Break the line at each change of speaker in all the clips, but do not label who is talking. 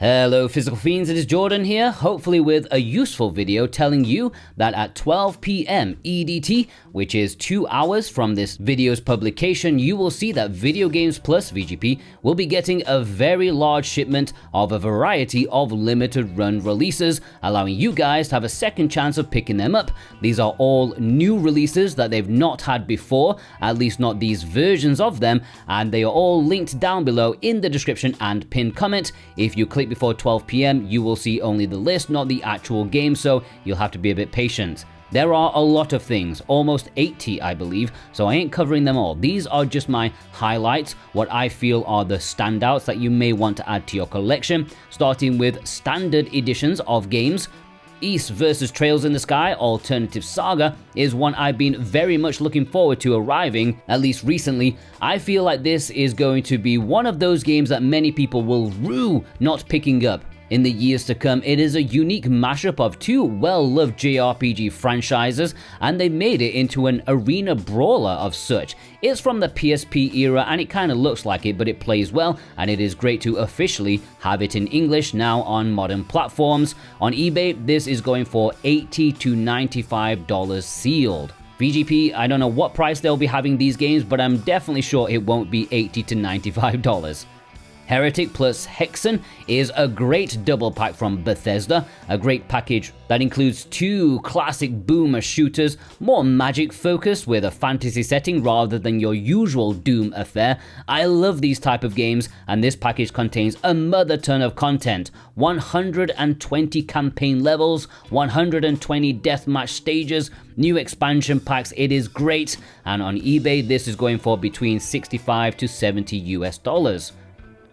Hello Physical Fiends, it is Jordan here, hopefully with a useful video telling you that at 12 PM EDT, which is 2 hours from this video's publication, you will see that Video Games Plus VGP will be getting a very large shipment of a variety of limited run releases, allowing you guys to have a second chance of picking them up. These are all new releases that they've not had before, at least not these versions of them, and they are all linked down below in the description and pinned comment. If you click before 12 PM, you will see only the list, not the actual game, so you'll have to be a bit patient. There are a lot of things, almost 80 I believe, so I ain't covering them all. These are just my highlights, what I feel are the standouts that you may want to add to your collection, starting with standard editions of games. East vs. Trails in the Sky Alternative Saga is one I've been very much looking forward to arriving, at least recently. I feel like this is going to be one of those games that many people will rue not picking up in the years to come. It is a unique mashup of two well-loved JRPG franchises, and they made it into an arena brawler of such. It's from the PSP era, and it kind of looks like it, but it plays well, and it is great to officially have it in English now on modern platforms. On eBay, this is going for $80 to $95 sealed. VGP, I don't know what price they'll be having these games, but I'm definitely sure it won't be $80 to $95. Heretic plus Hexen is a great double pack from Bethesda, a great package that includes two classic boomer shooters, more magic focused with a fantasy setting rather than your usual Doom affair. I love these type of games, and this package contains a mother ton of content, 120 campaign levels, 120 deathmatch stages, new expansion packs. It is great, and on eBay this is going for between $65 to $70 US.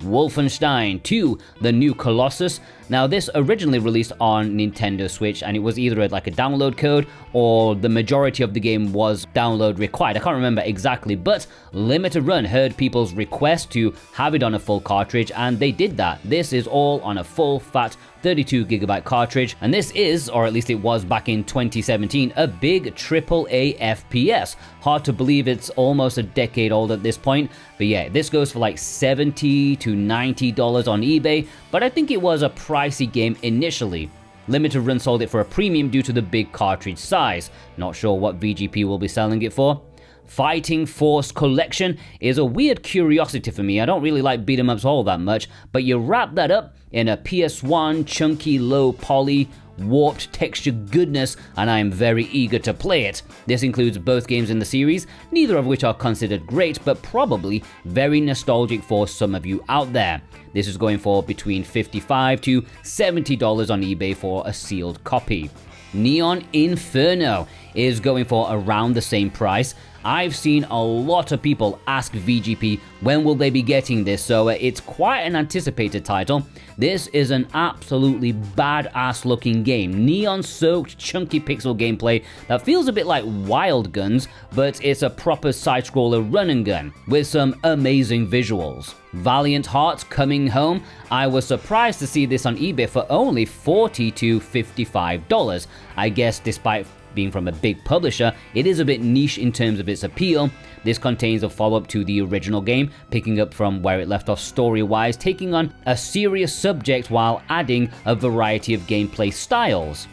Wolfenstein II, the new Colossus. Now this originally released on Nintendo Switch, and it was either like a download code or the majority of the game was download required. I can't remember exactly, but Limited Run heard people's request to have it on a full cartridge, and they did that. This is all on a full fat 32GB cartridge, and this is, or at least it was back in 2017, a big AAA FPS. Hard to believe it's almost a decade old at this point, but yeah, this goes for like $70 to $90 on eBay, but I think it was a pricey game initially. Limited Run sold it for a premium due to the big cartridge size. Not sure what VGP will be selling it for. Fighting Force Collection is a weird curiosity for me. I don't really like beat 'em ups all that much, but you wrap that up in a PS1 chunky low poly warped texture goodness, and I am very eager to play it. This includes both games in the series, neither of which are considered great, but probably very nostalgic for some of you out there. This is going for between $55 to $70 on eBay for a sealed copy. Neon Inferno is going for around the same price. I've seen a lot of people ask VGP when will they be getting this, so it's quite an anticipated title. This is an absolutely badass looking game, neon soaked chunky pixel gameplay that feels a bit like Wild Guns, but it's a proper side scroller run and gun with some amazing visuals. Valiant Hearts Coming Home, I was surprised to see this on eBay for only $40 to $55. I guess despite being from a big publisher, it is a bit niche in terms of its appeal. This contains a follow-up to the original game, picking up from where it left off story-wise, taking on a serious subject while adding a variety of gameplay styles.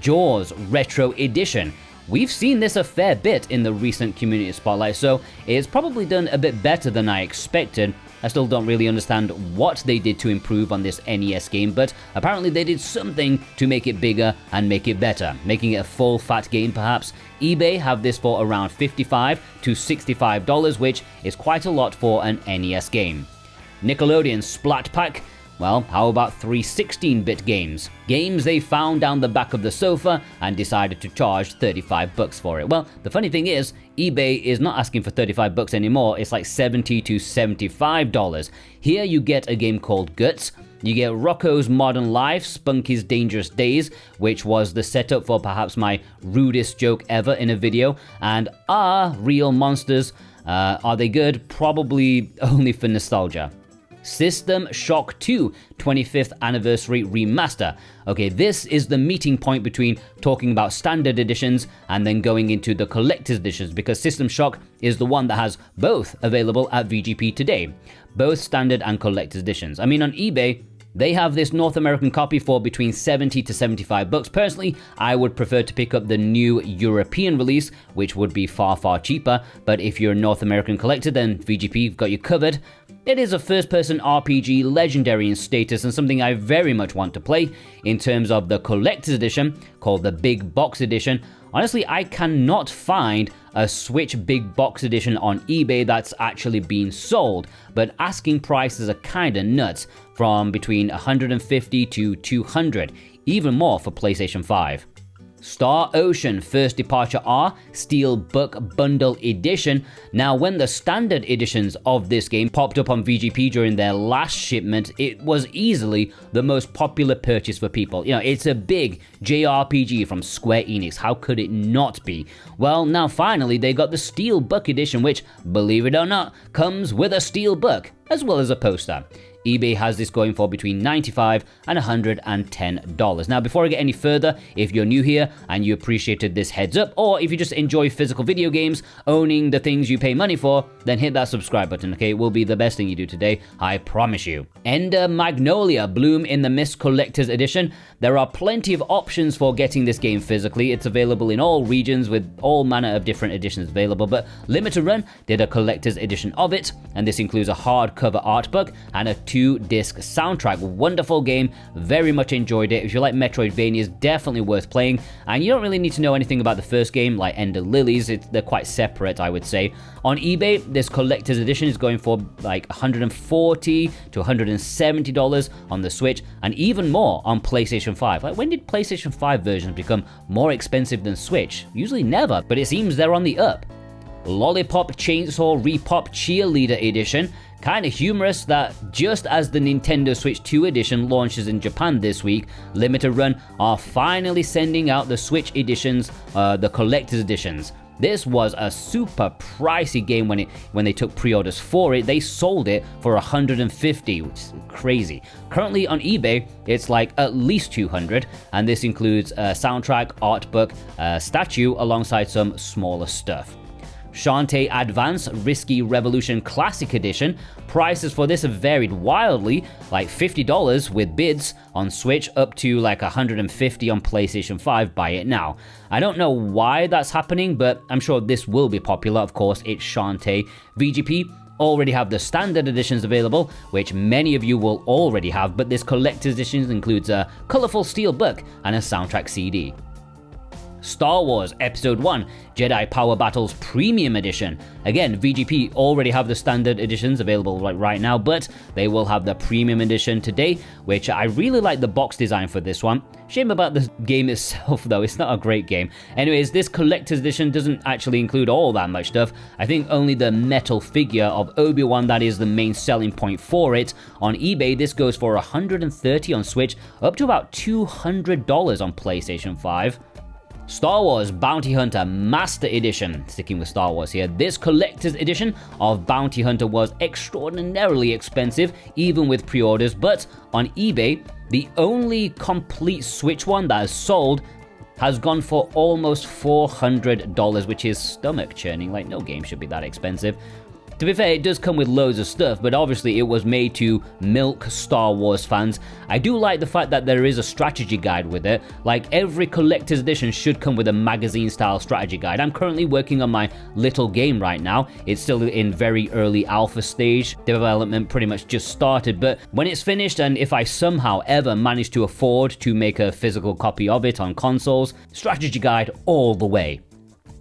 Jaws Retro Edition. We've seen this a fair bit in the recent community spotlight, so it's probably done a bit better than I expected. I still don't really understand what they did to improve on this NES game, but apparently they did something to make it bigger and make it better, making it a full fat game perhaps. eBay have this for around $55 to $65, which is quite a lot for an NES game. Nickelodeon Splat Pack. Well, how about 3 16-bit games? Games they found down the back of the sofa and decided to charge $35 for it. Well, the funny thing is, eBay is not asking for $35 anymore, it's like $70 to $75. Here you get a game called Guts. You get Rocco's Modern Life, Spunky's Dangerous Days, which was the setup for perhaps my rudest joke ever in a video, and Are Real Monsters. Are they good? Probably only for nostalgia. System Shock 2 25th Anniversary Remaster. Okay, this is the meeting point between talking about standard editions and then going into the collector's editions, because System Shock is the one that has both available at VGP today. Both standard and collector's editions. I mean, on eBay, They have this North American copy for between 70 to 75 bucks. Personally, I would prefer to pick up the new European release, which would be far, far cheaper. But if you're a North American collector, then VGP got you covered. It is a first-person RPG, legendary in status, and something I very much want to play. In terms of the collector's edition, called the Big Box Edition, honestly, I cannot find a Switch Big Box Edition on eBay that's actually being sold, but asking prices are kinda nuts, from between $150 to $200, even more for PlayStation 5. Star Ocean First Departure R SteelBook Bundle Edition. Now, when the standard editions of this game popped up on VGP during their last shipment, it was easily the most popular purchase for people. You know, it's a big JRPG from Square Enix. How could it not be? Well, now finally they got the SteelBook Edition, which, believe it or not, comes with a SteelBook, as well as a poster. eBay has this going for between $95 and $110. Now, before I get any further, if you're new here and you appreciated this heads up, or if you just enjoy physical video games, owning the things you pay money for, then hit that subscribe button, okay? It will be the best thing you do today, I promise you. Ender Magnolia Bloom in the Mist Collector's Edition. There are plenty of options for getting this game physically. It's available in all regions with all manner of different editions available, but Limited Run did a collector's edition of it, and this includes a hardcover art book and a 2-disc soundtrack. Wonderful game, very much enjoyed it. If you like Metroidvanias, definitely worth playing, and you don't really need to know anything about the first game like Ender Lilies. They're quite separate, I would say. On eBay, this collector's edition is going for like $140 to $170 on the Switch, and even more on PlayStation 5. Like, when did PlayStation 5 versions become more expensive than Switch? Usually never, but it seems they're on the up. Lollipop Chainsaw RePOP Cheerleader Edition. Kinda humorous that just as the Nintendo Switch 2 edition launches in Japan this week, Limited Run are finally sending out the Switch editions, the collector's editions. This was a super pricey game when they took pre-orders for it. They sold it for $150, which is crazy. Currently on eBay, it's like at least $200, and this includes a soundtrack, art book, statue, alongside some smaller stuff. Shantae Advance Risky Revolution Classic Edition. Prices for this have varied wildly, like $50 with bids on Switch, up to like $150 on PlayStation 5. Buy it now. I don't know why that's happening, but I'm sure this will be popular. Of course, it's Shantae. VGP already have the standard editions available, which many of you will already have, but this collector's edition includes a colorful steelbook and a soundtrack CD. Star Wars Episode 1 Jedi Power Battles Premium Edition. Again, VGP already have the standard editions available right now, but they will have the Premium Edition today, which I really like the box design for this one. Shame about the game itself though, it's not a great game. Anyways, this collector's edition doesn't actually include all that much stuff. I think only the metal figure of Obi-Wan that is the main selling point for it. On eBay, this goes for $130 on Switch, up to about $200 on PlayStation 5. Star Wars Bounty Hunter Master Edition. Sticking with Star Wars here, this collector's edition of Bounty Hunter was extraordinarily expensive, even with pre-orders, but on eBay, the only complete Switch one that has sold has gone for almost $400, which is stomach churning. Like, no game should be that expensive. To be fair, it does come with loads of stuff, but obviously it was made to milk Star Wars fans. I do like the fact that there is a strategy guide with it. Like, every collector's edition should come with a magazine-style strategy guide. I'm currently working on my little game right now. It's still in very early alpha stage. Development pretty much just started, but when it's finished, and if I somehow ever manage to afford to make a physical copy of it on consoles, strategy guide all the way.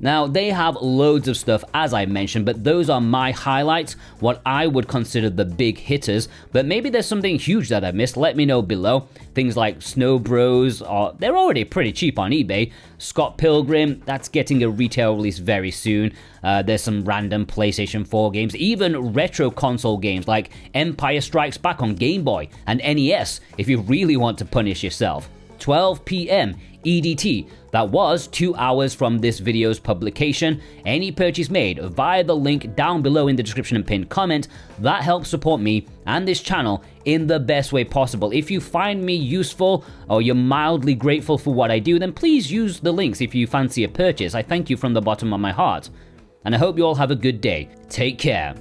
Now, they have loads of stuff, as I mentioned, but those are my highlights, what I would consider the big hitters, but maybe there's something huge that I missed. Let me know below. Things like Snow Bros, they're already pretty cheap on eBay. Scott Pilgrim, that's getting a retail release very soon. There's some random PlayStation 4 games, even retro console games like Empire Strikes Back on Game Boy and NES, if you really want to punish yourself. 12 p.m. EDT. That was 2 hours from this video's publication. Any purchase made via the link down below in the description and pinned comment, that helps support me and this channel in the best way possible. If you find me useful or you're mildly grateful for what I do, then please use the links if you fancy a purchase. I thank you from the bottom of my heart. And I hope you all have a good day. Take care.